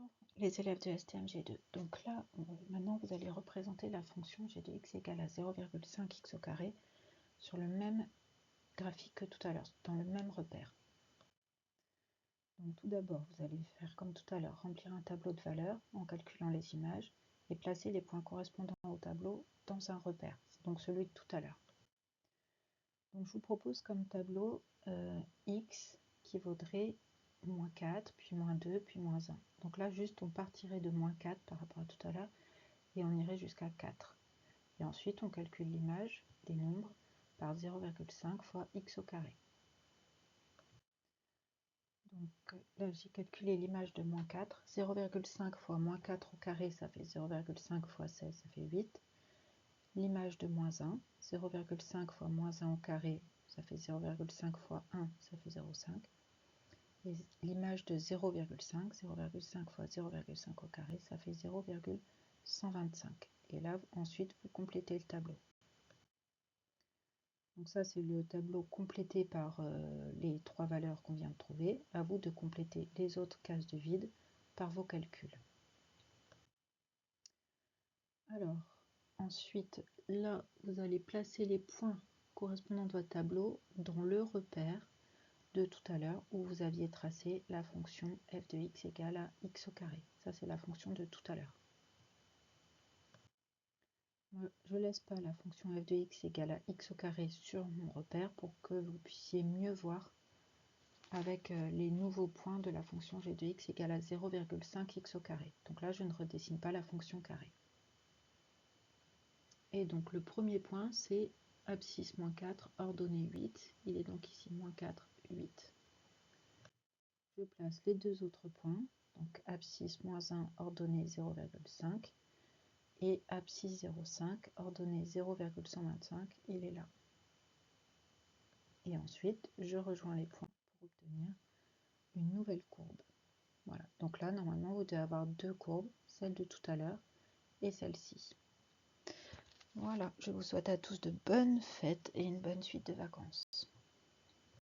Bonjour les élèves de STM G2. Donc là, maintenant vous allez représenter la fonction g de x égale à 0,5 x au carré sur le même graphique que tout à l'heure, dans le même repère. Donc tout d'abord, vous allez faire comme tout à l'heure, remplir un tableau de valeurs en calculant les images et placer les points correspondants au tableau dans un repère, donc celui de tout à l'heure. Donc je vous propose comme tableau x qui vaudrait moins 4, puis moins 2, puis moins 1. Donc là, juste on partirait de moins 4 par rapport à tout à l'heure, et on irait jusqu'à 4. Et ensuite, on calcule l'image des nombres par 0,5 fois x au carré. Donc là, j'ai calculé l'image de moins 4. 0,5 fois moins 4 au carré, ça fait 0,5 fois 16, ça fait 8. L'image de moins 1, 0,5 fois moins 1 au carré, ça fait 0,5 fois 1, ça fait 0,5. Et l'image de 0,5 fois 0,5 au carré, ça fait 0,125. Et là, ensuite, vous complétez le tableau. Donc ça, c'est le tableau complété par les trois valeurs qu'on vient de trouver. À vous de compléter les autres cases de vide par vos calculs. Alors, ensuite, là, vous allez placer les points correspondant à votre tableau dans le repère de tout à l'heure où vous aviez tracé la fonction f de x égale à x au carré. Ça, c'est la fonction de tout à l'heure. Je laisse pas la fonction f de x égale à x au carré sur mon repère pour que vous puissiez mieux voir avec les nouveaux points de la fonction g de x égale à 0,5 x au carré. Donc là, je ne redessine pas la fonction carré. Et donc le premier point, c'est abscisse moins 4, ordonnée 8. Il est donc ici moins 4, 8. Je place les deux autres points, donc abscisse moins 1, ordonnée 0,5. Et abscisse 0,5, ordonnée 0,125, il est là. Et ensuite, je rejoins les points pour obtenir une nouvelle courbe. Voilà, donc là, normalement, vous devez avoir deux courbes, celle de tout à l'heure et celle-ci. Voilà, je vous souhaite à tous de bonnes fêtes et une bonne suite de vacances.